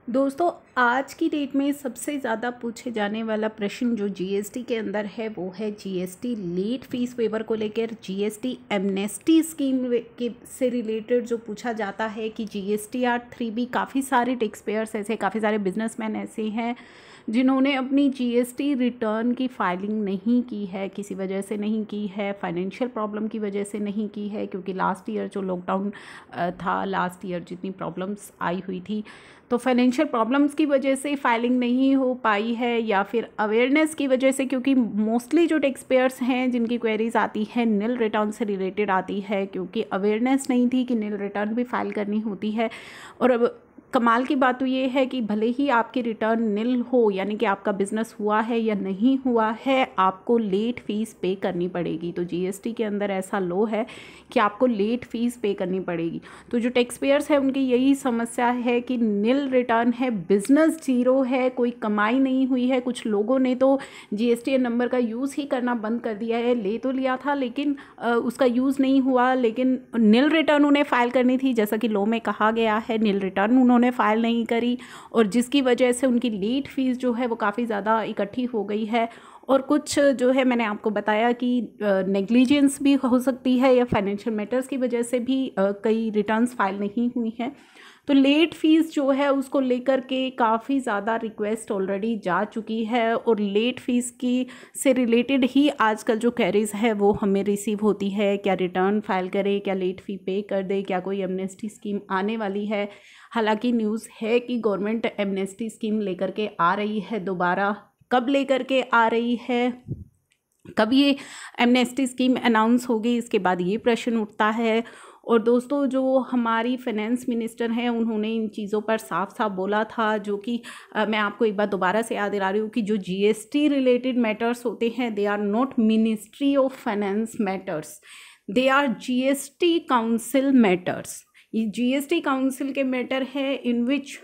दोस्तों, आज की डेट में सबसे ज़्यादा पूछे जाने वाला प्रश्न जो जीएसटी के अंदर है वो है जीएसटी लेट फीस वेवर को लेकर। जीएसटी एमनेस्टी स्कीम के से रिलेटेड जो पूछा जाता है कि जीएसटीआर 3B, काफ़ी सारे टैक्स पेयर्स ऐसे, काफ़ी सारे बिजनेसमैन ऐसे हैं जिन्होंने अपनी जीएसटी रिटर्न की फाइलिंग नहीं की है, किसी वजह से नहीं की है, फाइनेंशियल प्रॉब्लम की वजह से नहीं की है, क्योंकि लास्ट ईयर जो लॉकडाउन था, लास्ट ईयर जितनी प्रॉब्लम्स आई हुई थी, तो फाइनेंशियल प्रॉब्लम्स की वजह से फाइलिंग नहीं हो पाई है, या फिर अवेयरनेस की वजह से, क्योंकि मोस्टली जो टैक्स पेयर्स हैं जिनकी क्वेरीज आती है निल रिटर्न से रिलेटेड आती है, क्योंकि अवेयरनेस नहीं थी कि निल रिटर्न भी फाइल करनी होती है। और अब कमाल की बात तो ये है कि भले ही आपकी रिटर्न निल हो, यानी कि आपका बिजनेस हुआ है या नहीं हुआ है, आपको लेट फीस पे करनी पड़ेगी। तो जीएसटी के अंदर ऐसा लॉ है कि आपको लेट फीस पे करनी पड़ेगी। तो जो टैक्स पेयर्स है उनकी यही समस्या है कि निल रिटर्न है, बिजनेस जीरो है, कोई कमाई नहीं हुई है। कुछ लोगों ने तो जीएसटी नंबर का यूज़ ही करना बंद कर दिया है, ले तो लिया था लेकिन उसका यूज़ नहीं हुआ, लेकिन निल रिटर्न उन्हें फाइल करनी थी, जैसा कि लॉ में कहा गया है। निल रिटर्न उन्होंने फाइल नहीं करी और जिसकी वजह से उनकी लेट फीस जो है वो काफ़ी ज़्यादा इकट्ठी हो गई है। और कुछ जो है मैंने आपको बताया कि नेग्लिजेंस भी हो सकती है, या फाइनेंशियल मैटर्स की वजह से भी कई रिटर्न्स फाइल नहीं हुई हैं। तो लेट फीस जो है उसको लेकर के काफ़ी ज़्यादा रिक्वेस्ट ऑलरेडी जा चुकी है, और लेट फीस की से रिलेटेड ही आजकल जो क्वेरीज है वो हमें रिसीव होती है। क्या रिटर्न फाइल करें, क्या लेट फ़ी पे कर दे, क्या कोई एमनेस्टी स्कीम आने वाली है। हालांकि न्यूज़ है कि गवर्नमेंट एमनेस्टी स्कीम लेकर के आ रही है दोबारा। कब लेकर के आ रही है, कब ये एमनेस्टी स्कीम अनाउंस होगी, इसके बाद ये प्रश्न उठता है। और दोस्तों, जो हमारी फाइनेंस मिनिस्टर हैं उन्होंने इन चीज़ों पर साफ साफ बोला था, जो कि मैं आपको एक बार दोबारा से याद दिला रही हूँ कि जो जीएसटी रिलेटेड मैटर्स होते हैं, they are not ministry of finance matters, they are GST council matters. ये जीएसटी काउंसिल के मैटर है इन विच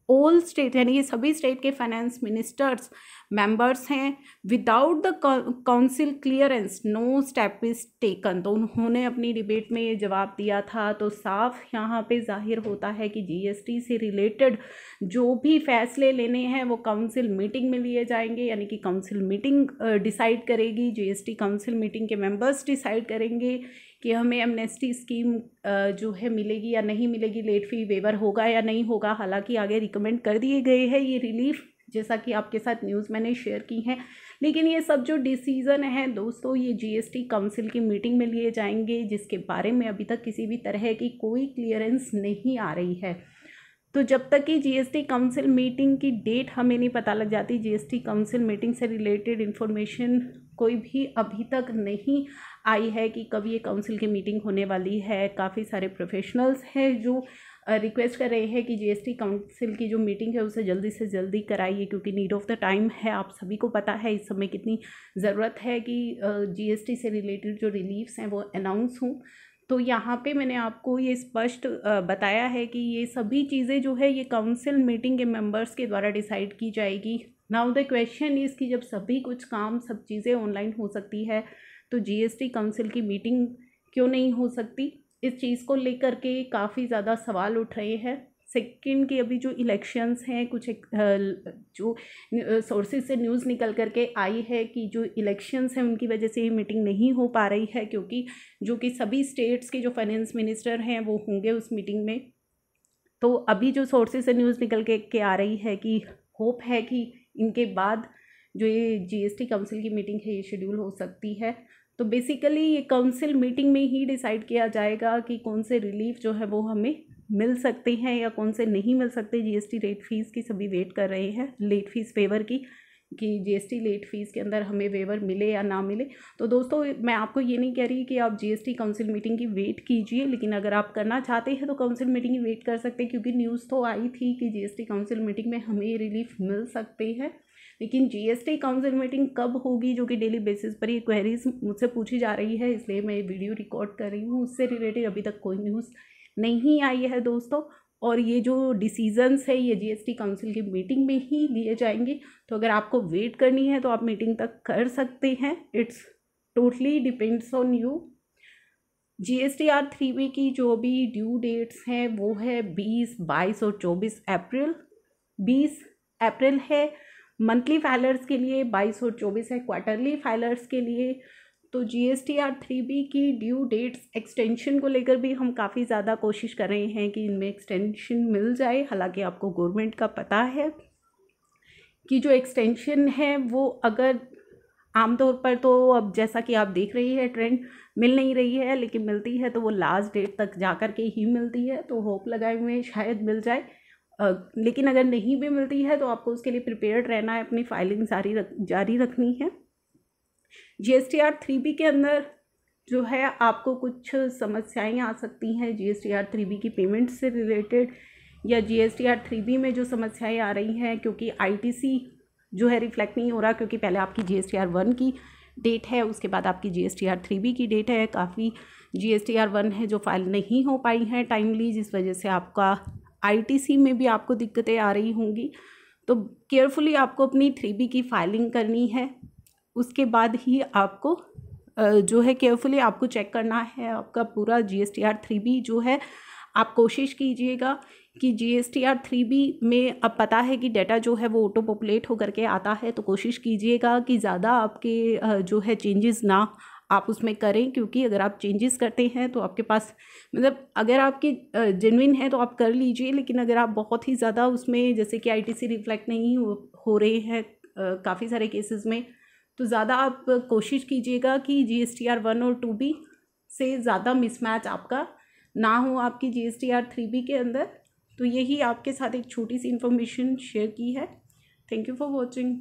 ऑल स्टेट, यानी कि सभी स्टेट के फाइनेंस मिनिस्टर्स मेंबर्स हैं। Without the council clearance no step is taken. तो उन्होंने अपनी डिबेट में ये जवाब दिया था। तो साफ यहाँ पे जाहिर होता है कि जीएसटी से रिलेटेड जो भी फैसले लेने हैं वो काउंसिल मीटिंग में लिए जाएंगे, यानी कि काउंसिल मीटिंग डिसाइड करेगी। जीएसटी काउंसिल मीटिंग के मेंबर्स डिसाइड करेंगे कि हमें एमनेस्टी स्कीम जो है मिलेगी या नहीं मिलेगी, लेट फी वेवर होगा या नहीं होगा। हालांकि आगे रिकमेंड कर दिए गए हैं ये रिलीफ, जैसा कि आपके साथ न्यूज़ मैंने शेयर की है, लेकिन ये सब जो डिसीज़न है दोस्तों, ये जीएसटी काउंसिल की मीटिंग में लिए जाएंगे, जिसके बारे में अभी तक किसी भी तरह की कोई क्लियरेंस नहीं आ रही है। तो जब तक कि जीएसटी काउंसिल मीटिंग की डेट हमें नहीं पता लग जाती, जीएसटी काउंसिल मीटिंग से रिलेटेड इन्फॉर्मेशन कोई भी अभी तक नहीं आई है कि कब ये काउंसिल की मीटिंग होने वाली है। काफ़ी सारे प्रोफेशनल्स हैं जो रिक्वेस्ट कर रहे हैं कि जीएसटी काउंसिल की जो मीटिंग है उसे जल्दी से जल्दी कराइए, क्योंकि नीड ऑफ द टाइम है। आप सभी को पता है इस समय कितनी ज़रूरत है कि जीएसटी से रिलेटेड जो रिलीफ्स हैं वो अनाउंस हों। तो यहाँ पे मैंने आपको ये स्पष्ट बताया है कि ये सभी चीज़ें जो है ये काउंसिल मीटिंग के मेंबर्स के द्वारा डिसाइड की जाएगी। नाउ द क्वेश्चन इज़ कि जब सभी कुछ काम, सब चीज़ें ऑनलाइन हो सकती है, तो जीएसटी काउंसिल की मीटिंग क्यों नहीं हो सकती। इस चीज़ को लेकर के काफ़ी ज़्यादा सवाल उठ रहे हैं। सेकंड की अभी जो इलेक्शंस हैं, कुछ जो सोर्सेज से न्यूज़ निकल करके आई है कि जो इलेक्शंस हैं उनकी वजह से ये मीटिंग नहीं हो पा रही है, क्योंकि जो कि सभी स्टेट्स के जो फाइनेंस मिनिस्टर हैं वो होंगे उस मीटिंग में। तो अभी जो सोर्सेज से न्यूज़ निकल के आ रही है कि होप है कि इनके बाद जो ये जीएसटी काउंसिल की मीटिंग है ये शेड्यूल हो सकती है। तो बेसिकली ये काउंसिल मीटिंग में ही डिसाइड किया जाएगा कि कौन से रिलीफ जो है वो हमें मिल सकते हैं या कौन से नहीं मिल सकते। जीएसटी लेट फीस की सभी वेट कर रहे हैं, लेट फीस वेवर की, कि जीएसटी लेट फीस के अंदर हमें वेवर मिले या ना मिले। तो दोस्तों, मैं आपको ये नहीं कह रही कि आप जीएसटी काउंसिल मीटिंग की वेट कीजिए, लेकिन अगर आप करना चाहते हैं तो काउंसिल मीटिंग की वेट कर सकते हैं, क्योंकि न्यूज़ तो आई थी कि जीएसटी काउंसिल मीटिंग में हमें ये रिलीफ मिल सकते हैं। लेकिन जीएसटी काउंसिल मीटिंग कब होगी, जो कि डेली बेसिस पर ये क्वेरीज मुझसे पूछी जा रही है, इसलिए मैं ये वीडियो रिकॉर्ड कर रही हूँ। उससे रिलेटेड अभी तक कोई न्यूज़ नहीं आई है दोस्तों। और ये जो डिसीजंस है ये जीएसटी काउंसिल की मीटिंग में ही लिए जाएंगे। तो अगर आपको वेट करनी है तो आप मीटिंग तक कर सकते हैं, it's totally depends on you. GSTR 3B की जो भी ड्यू डेट्स हैं वो है 20, 22 और 24 अप्रैल। 20 अप्रैल है मंथली फाइलर्स के लिए, 22 और 24 है क्वार्टरली फाइलर्स के लिए। तो GSTR 3B की ड्यू डेट्स एक्सटेंशन को लेकर भी हम काफ़ी ज़्यादा कोशिश कर रहे हैं कि इनमें एक्सटेंशन मिल जाए। हालांकि आपको गवर्नमेंट का पता है कि जो एक्सटेंशन है वो अगर आमतौर पर तो अब जैसा कि आप देख रही है ट्रेंड मिल नहीं रही है, लेकिन मिलती है तो वो लास्ट डेट तक जा कर के ही मिलती है। तो होप लगाए हुए शायद मिल जाए, लेकिन अगर नहीं भी मिलती है तो आपको उसके लिए प्रिपेयर्ड रहना है, अपनी फाइलिंग जारी रखनी है। GSTR 3B के अंदर जो है आपको कुछ समस्याएं आ सकती हैं GSTR 3B की पेमेंट से रिलेटेड, या GSTR 3B में जो समस्याएं आ रही हैं क्योंकि ITC जो है रिफ्लेक्ट नहीं हो रहा, क्योंकि पहले आपकी GSTR 1 की डेट है, उसके बाद आपकी GSTR 3B की डेट है। काफ़ी GSTR 1 है जो फाइल नहीं हो पाई हैं टाइमली, जिस वजह से आपका ITC में भी आपको दिक्कतें आ रही होंगी। तो केयरफुली आपको अपनी 3B की फाइलिंग करनी है, उसके बाद ही आपको जो है केयरफुली आपको चेक करना है आपका पूरा GSTR 3B जो है। आप कोशिश कीजिएगा कि GSTR 3B में अब पता है कि डाटा जो है वो ऑटो पॉपुलेट होकर के आता है, तो कोशिश कीजिएगा कि ज़्यादा आपके जो है चेंजेस ना आप उसमें करें, क्योंकि अगर आप चेंजेस करते हैं तो आपके पास मतलब अगर आपकी जेन्युइन है तो आप कर लीजिए, लेकिन अगर आप बहुत ही ज़्यादा उसमें जैसे कि ITC रिफ्लेक्ट नहीं हो रहे हैं काफ़ी सारे केसेस में, तो ज़्यादा आप कोशिश कीजिएगा कि GSTR 1 और 2B से ज़्यादा मिसमैच आपका ना हो आपकी GSTR 3B के अंदर। तो यही आपके साथ एक छोटी सी इन्फॉर्मेशन शेयर की है। Thank you for watching.